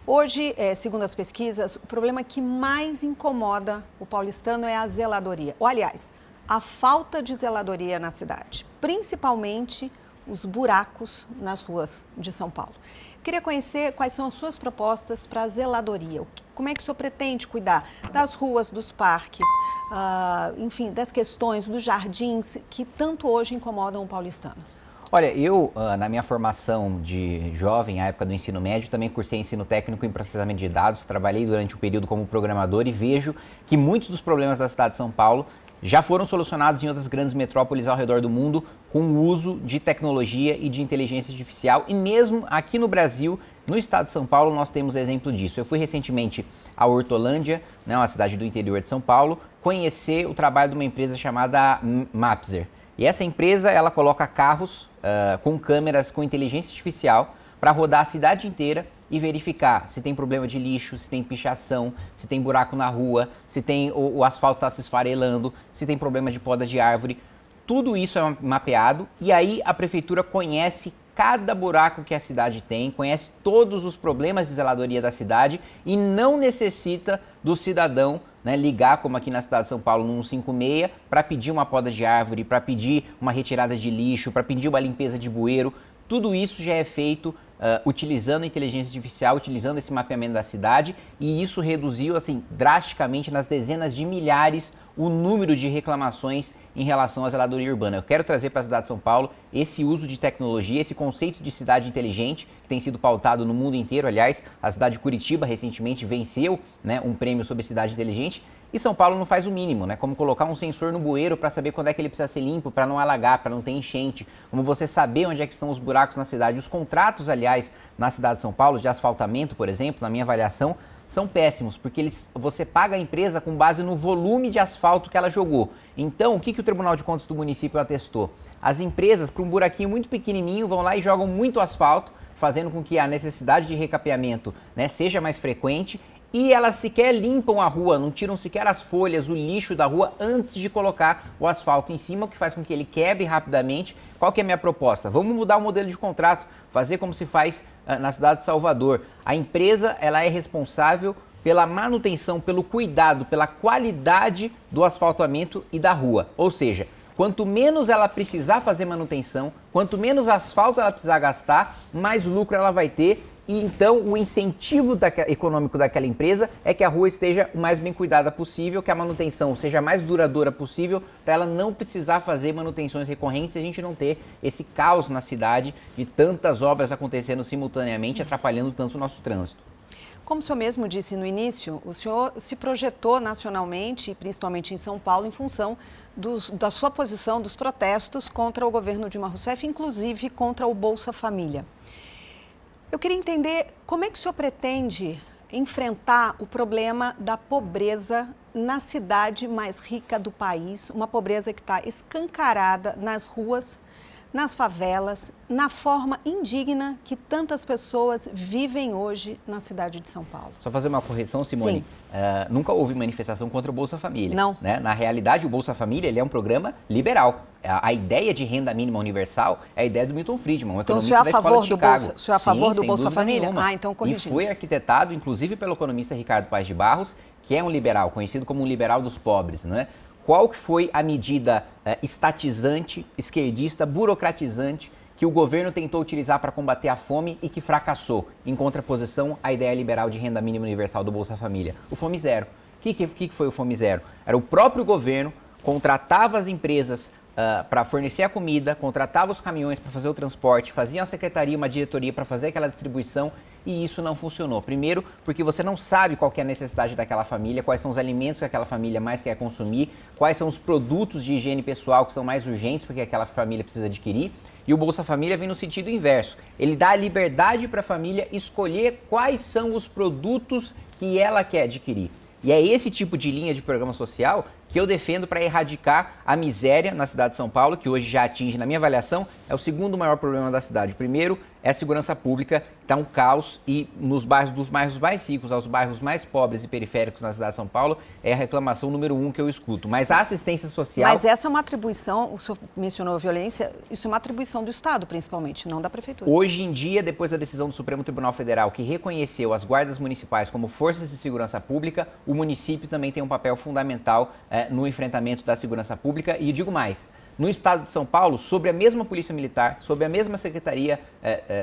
Hoje, segundo as pesquisas, o problema que mais incomoda o paulistano é a zeladoria. Ou, aliás, a falta de zeladoria na cidade, principalmente os buracos nas ruas de São Paulo. Queria conhecer quais são as suas propostas para a zeladoria. Como é que o senhor pretende cuidar das ruas, dos parques, enfim, das questões dos jardins que tanto hoje incomodam o paulistano? Olha, eu, na minha formação de jovem, à época do ensino médio, também cursei ensino técnico em processamento de dados, trabalhei durante um período como programador e vejo que muitos dos problemas da cidade de São Paulo já foram solucionados em outras grandes metrópoles ao redor do mundo com o uso de tecnologia e de inteligência artificial. E mesmo aqui no Brasil, no estado de São Paulo, nós temos exemplo disso. Eu fui recentemente a Hortolândia, né, uma cidade do interior de São Paulo, conhecer o trabalho de uma empresa chamada Mapzer. E essa empresa, ela coloca carros com câmeras com inteligência artificial para rodar a cidade inteira e verificar se tem problema de lixo, se tem pichação, se tem buraco na rua, se tem o asfalto está se esfarelando, se tem problema de poda de árvore. Tudo isso é mapeado e aí a prefeitura conhece cada buraco que a cidade tem, conhece todos os problemas de zeladoria da cidade e não necessita do cidadão, né, ligar, como aqui na cidade de São Paulo, no 156, para pedir uma poda de árvore, para pedir uma retirada de lixo, para pedir uma limpeza de bueiro. Tudo isso já é feito utilizando a inteligência artificial, utilizando esse mapeamento da cidade, e isso reduziu assim, drasticamente, nas dezenas de milhares, o número de reclamações em relação à zeladoria urbana. Eu quero trazer para a cidade de São Paulo esse uso de tecnologia, esse conceito de cidade inteligente, que tem sido pautado no mundo inteiro. Aliás, a cidade de Curitiba recentemente venceu, né, um prêmio sobre cidade inteligente, e São Paulo não faz o mínimo, né? Como colocar um sensor no bueiro para saber quando é que ele precisa ser limpo, para não alagar, para não ter enchente, como você saber onde é que estão os buracos na cidade. Os contratos, aliás, na cidade de São Paulo, de asfaltamento, por exemplo, na minha avaliação, são péssimos, porque você paga a empresa com base no volume de asfalto que ela jogou. Então, o que o Tribunal de Contas do município atestou? As empresas, para um buraquinho muito pequenininho, vão lá e jogam muito asfalto, fazendo com que a necessidade de recapeamento, né, seja mais frequente, e elas sequer limpam a rua, não tiram sequer as folhas, o lixo da rua antes de colocar o asfalto em cima, o que faz com que ele quebre rapidamente. Qual que é a minha proposta? Vamos mudar o modelo de contrato, fazer como se faz na cidade de Salvador. A empresa, ela é responsável pela manutenção, pelo cuidado, pela qualidade do asfaltamento e da rua. Ou seja, quanto menos ela precisar fazer manutenção, quanto menos asfalto ela precisar gastar, mais lucro ela vai ter. E então o incentivo econômico daquela empresa é que a rua esteja o mais bem cuidada possível, que a manutenção seja mais duradoura possível, para ela não precisar fazer manutenções recorrentes e a gente não ter esse caos na cidade de tantas obras acontecendo simultaneamente, atrapalhando tanto o nosso trânsito. Como o senhor mesmo disse no início, o senhor se projetou nacionalmente, principalmente em São Paulo, em função da sua posição, dos protestos contra o governo Dilma Rousseff, inclusive contra o Bolsa Família. Eu queria entender como é que o senhor pretende enfrentar o problema da pobreza na cidade mais rica do país, uma pobreza que está escancarada nas ruas, nas favelas, na forma indigna que tantas pessoas vivem hoje na cidade de São Paulo. Só fazer uma correção, Simone. Nunca houve manifestação contra o Bolsa Família. Não. Né? Na realidade, o Bolsa Família ele é um programa liberal. A ideia de renda mínima universal é a ideia do Milton Friedman, um economista da Escola de Chicago. O senhor é a favor do Bolsa Família? Nenhuma. Então corrigindo. E foi arquitetado, inclusive, pelo economista Ricardo Paes de Barros, que é um liberal, conhecido como um liberal dos pobres, né? Qual que foi a medida estatizante, esquerdista, burocratizante que o governo tentou utilizar para combater a fome e que fracassou, em contraposição à ideia liberal de renda mínima universal do Bolsa Família? O Fome Zero. O que foi o Fome Zero? Era o próprio governo, contratava as empresas para fornecer a comida, contratava os caminhões para fazer o transporte, fazia uma secretaria, uma diretoria para fazer aquela distribuição, e isso não funcionou. Primeiro, porque você não sabe qual que é a necessidade daquela família, quais são os alimentos que aquela família mais quer consumir, quais são os produtos de higiene pessoal que são mais urgentes porque aquela família precisa adquirir. E o Bolsa Família vem no sentido inverso. Ele dá a liberdade para a família escolher quais são os produtos que ela quer adquirir. E é esse tipo de linha de programa social que eu defendo para erradicar a miséria na cidade de São Paulo, que hoje já atinge, na minha avaliação, é o segundo maior problema da cidade. O primeiro é a segurança pública, que está um caos, e nos bairros, dos bairros mais ricos aos bairros mais pobres e periféricos na cidade de São Paulo, é a reclamação número 1 que eu escuto. Mas a assistência social... Mas essa é uma atribuição, o senhor mencionou a violência, isso é uma atribuição do Estado, principalmente, não da Prefeitura. Hoje em dia, depois da decisão do Supremo Tribunal Federal, que reconheceu as guardas municipais como forças de segurança pública, o município também tem um papel fundamental no enfrentamento da segurança pública. E digo mais, no estado de São Paulo, sobre a mesma Polícia Militar, sobre a mesma Secretaria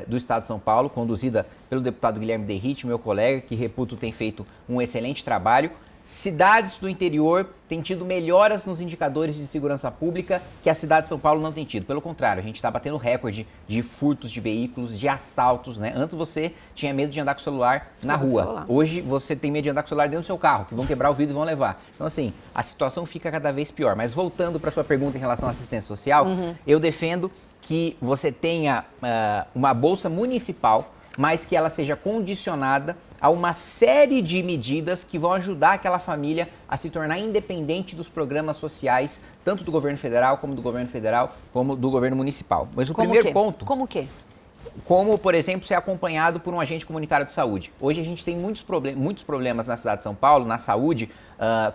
do Estado de São Paulo, conduzida pelo deputado Guilherme Derrite, meu colega, que reputo tem feito um excelente trabalho, cidades do interior têm tido melhoras nos indicadores de segurança pública que a cidade de São Paulo não tem tido. Pelo contrário, a gente está batendo recorde de furtos de veículos, de assaltos, né? Antes você tinha medo de andar com o celular na rua. Hoje você tem medo de andar com o celular dentro do seu carro, que vão quebrar o vidro e vão levar. Então, assim, a situação fica cada vez pior. Mas voltando para a sua pergunta em relação à assistência social, eu defendo que você tenha uma bolsa municipal, mas que ela seja condicionada a uma série de medidas que vão ajudar aquela família a se tornar independente dos programas sociais, tanto do governo federal, como do governo municipal. Mas o primeiro ponto... Como o quê? Como, por exemplo, ser acompanhado por um agente comunitário de saúde. Hoje a gente tem muitos problemas na cidade de São Paulo, na saúde,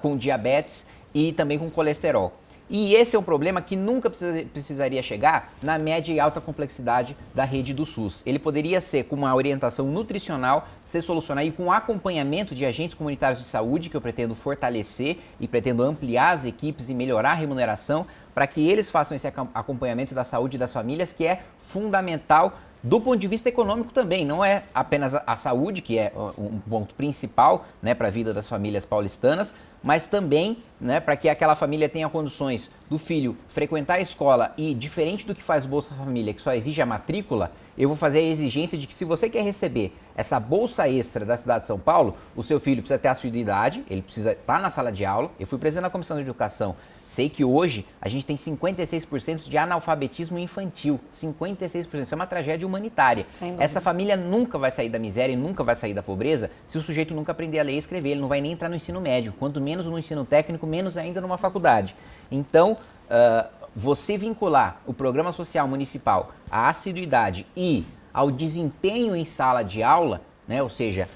com diabetes e também com colesterol. E esse é um problema que nunca precisaria chegar na média e alta complexidade da rede do SUS. Ele poderia ser, com uma orientação nutricional, ser solucionado e com acompanhamento de agentes comunitários de saúde, que eu pretendo fortalecer e pretendo ampliar as equipes e melhorar a remuneração, para que eles façam esse acompanhamento da saúde das famílias, que é fundamental do ponto de vista econômico também. Não é apenas a saúde, que é um ponto principal, né, para a vida das famílias paulistanas, mas também, né, para que aquela família tenha condições do filho frequentar a escola e, diferente do que faz Bolsa Família, que só exige a matrícula, eu vou fazer a exigência de que, se você quer receber essa bolsa extra da cidade de São Paulo, o seu filho precisa ter assiduidade, ele precisa estar na sala de aula. Eu fui presidente da Comissão de Educação, sei que hoje a gente tem 56% de analfabetismo infantil, 56%, isso é uma tragédia humanitária. Essa família nunca vai sair da miséria e nunca vai sair da pobreza se o sujeito nunca aprender a ler e escrever, ele não vai nem entrar no ensino médio, quanto menos no ensino técnico, menos ainda numa faculdade. Então, você vincular o programa social municipal à assiduidade e ao desempenho em sala de aula, né, ou seja,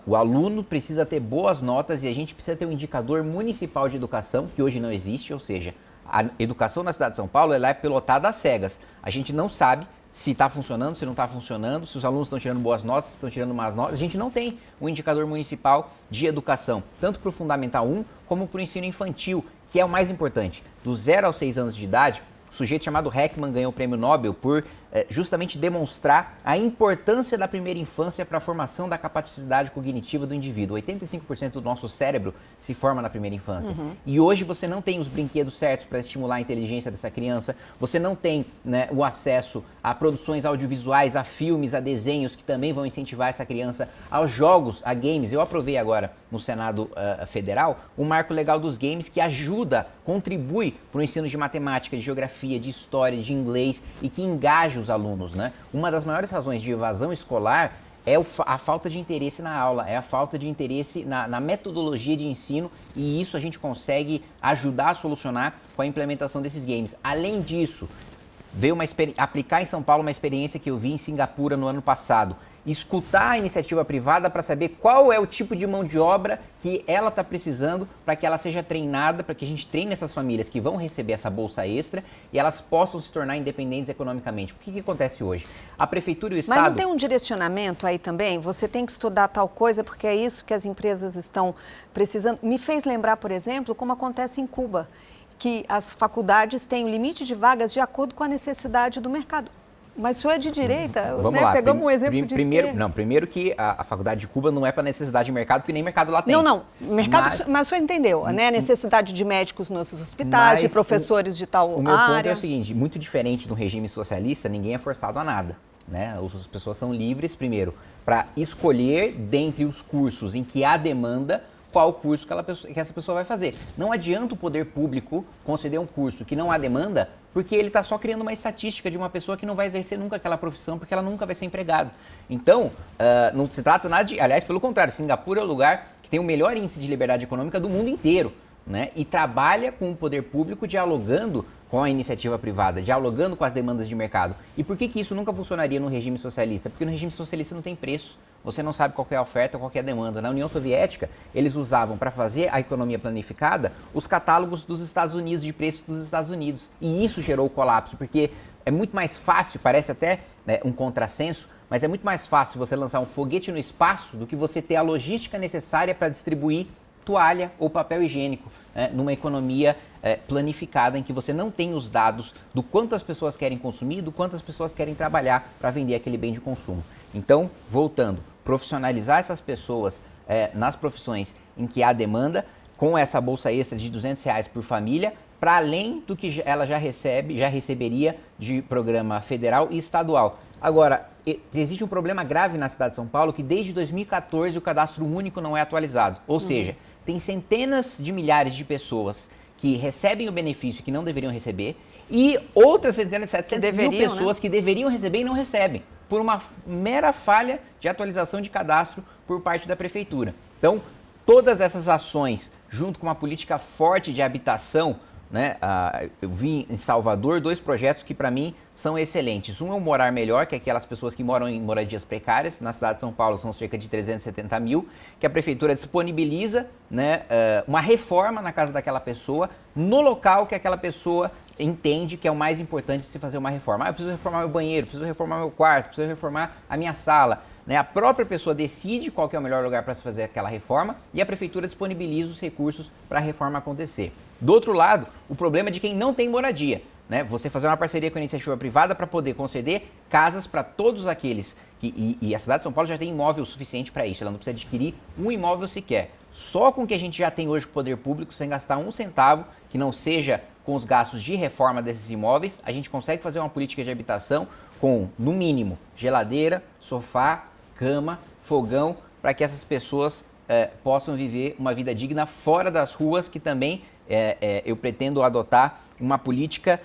o aluno precisa ter boas notas e a gente precisa ter um indicador municipal de educação, que hoje não existe, ou seja, a educação na cidade de São Paulo ela é pilotada às cegas. A gente não sabe se está funcionando, se não está funcionando, se os alunos estão tirando boas notas, se estão tirando más notas. A gente não tem um indicador municipal de educação, tanto para o Fundamental 1 como para o ensino infantil, que é o mais importante. Do 0 aos 6 anos de idade, o sujeito chamado Heckman ganhou o prêmio Nobel por justamente demonstrar a importância da primeira infância para a formação da capacidade cognitiva do indivíduo. 85% do nosso cérebro se forma na primeira infância. E hoje você não tem os brinquedos certos para estimular a inteligência dessa criança, você não tem, né, o acesso a produções audiovisuais, a filmes, a desenhos que também vão incentivar essa criança, aos jogos, a games. Eu aprovei agora no Senado Federal o marco legal dos games, que ajuda, contribui para o ensino de matemática, de geografia, de história, de inglês e que engaja os alunos, né? Uma das maiores razões de evasão escolar é a falta de interesse na aula, é a falta de interesse na metodologia de ensino, e isso a gente consegue ajudar a solucionar com a implementação desses games. Além disso, veio aplicar em São Paulo uma experiência que eu vi em Singapura no ano passado. Escutar a iniciativa privada para saber qual é o tipo de mão de obra que ela está precisando para que ela seja treinada, para que a gente treine essas famílias que vão receber essa bolsa extra e elas possam se tornar independentes economicamente. O que acontece hoje? A Prefeitura e o Estado... Mas não tem um direcionamento aí também? Você tem que estudar tal coisa porque é isso que as empresas estão precisando. Me fez lembrar, por exemplo, como acontece em Cuba, que as faculdades têm o limite de vagas de acordo com a necessidade do mercado. Mas o senhor é de direita, Vamos né? lá. Pegamos um exemplo de esquerda. Primeiro que a faculdade de Cuba não é para necessidade de mercado, porque nem mercado lá tem. Não. Mercado, mas o senhor entendeu, né? A necessidade de médicos nos hospitais, de professores de tal área. O meu ponto é o seguinte, muito diferente do regime socialista, ninguém é forçado a nada, né? As pessoas são livres, primeiro, para escolher dentre os cursos em que há demanda, qual curso que essa pessoa vai fazer. Não adianta o poder público conceder um curso que não há demanda, porque ele está só criando uma estatística de uma pessoa que não vai exercer nunca aquela profissão, porque ela nunca vai ser empregada. Então, não se trata nada de... Aliás, pelo contrário, Singapura é o lugar que tem o melhor índice de liberdade econômica do mundo inteiro. né, e trabalha com o poder público dialogando com a iniciativa privada, dialogando com as demandas de mercado. E por que isso nunca funcionaria no regime socialista? Porque no regime socialista não tem preço. Você não sabe qual é a oferta, qual é a demanda. Na União Soviética, eles usavam para fazer a economia planificada os catálogos dos Estados Unidos, de preços dos Estados Unidos. E isso gerou o colapso, porque é muito mais fácil, parece até, né, um contrassenso, mas é muito mais fácil você lançar um foguete no espaço do que você ter a logística necessária para distribuir toalha ou papel higiênico, né, numa economia planificada em que você não tem os dados do quanto as pessoas querem consumir, do quanto as pessoas querem trabalhar para vender aquele bem de consumo. Então, voltando, profissionalizar essas pessoas nas profissões em que há demanda, com essa bolsa extra de R$200 por família, para além do que ela já receberia de programa federal e estadual. Agora, existe um problema grave na cidade de São Paulo que desde 2014 o cadastro único não é atualizado. Ou seja, tem centenas de milhares de pessoas que recebem o benefício que não deveriam receber e outras centenas de 700 mil pessoas, né, que deveriam receber e não recebem, por uma mera falha de atualização de cadastro por parte da prefeitura. Então, todas essas ações, junto com uma política forte de habitação, né, eu vi em Salvador 2 projetos que para mim são excelentes. Um é o Morar Melhor, que é aquelas pessoas que moram em moradias precárias. Na cidade de São Paulo são cerca de 370 mil, que a prefeitura disponibiliza, né, uma reforma na casa daquela pessoa, no local que aquela pessoa entende que é o mais importante de se fazer uma reforma. Eu preciso reformar meu banheiro, preciso reformar meu quarto, preciso reformar a minha sala. Né? A própria pessoa decide qual que é o melhor lugar para se fazer aquela reforma e a prefeitura disponibiliza os recursos para a reforma acontecer. Do outro lado, o problema é de quem não tem moradia. Né? Você fazer uma parceria com a iniciativa privada para poder conceder casas para todos aqueles e a cidade de São Paulo já tem imóvel suficiente para isso, ela não precisa adquirir um imóvel sequer. Só com o que a gente já tem hoje com o poder público, sem gastar um centavo, que não seja com os gastos de reforma desses imóveis, a gente consegue fazer uma política de habitação com, no mínimo, geladeira, sofá, cama, fogão, para que essas pessoas possam viver uma vida digna fora das ruas, que também eu pretendo adotar uma política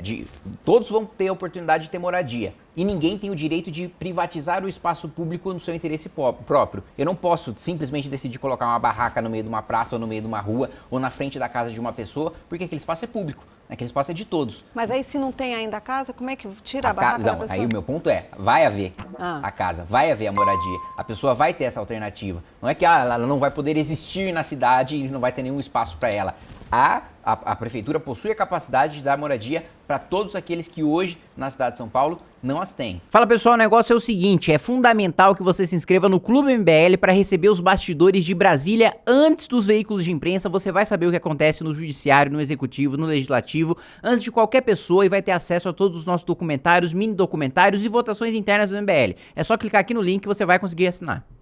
de todos vão ter a oportunidade de ter moradia e ninguém tem o direito de privatizar o espaço público no seu interesse próprio. Eu não posso simplesmente decidir colocar uma barraca no meio de uma praça ou no meio de uma rua ou na frente da casa de uma pessoa, porque aquele espaço é público, aquele espaço é de todos. Mas aí se não tem ainda a casa, como é que tira a barraca da pessoa? Aí o meu ponto vai haver a casa, vai haver a moradia, a pessoa vai ter essa alternativa. Não é que ela não vai poder existir na cidade e não vai ter nenhum espaço para ela. A prefeitura possui a capacidade de dar moradia para todos aqueles que hoje, na cidade de São Paulo, não as têm. Fala pessoal, o negócio é o seguinte, é fundamental que você se inscreva no Clube MBL para receber os bastidores de Brasília antes dos veículos de imprensa. Você vai saber o que acontece no judiciário, no executivo, no legislativo, antes de qualquer pessoa e vai ter acesso a todos os nossos documentários, mini documentários e votações internas do MBL. É só clicar aqui no link que você vai conseguir assinar.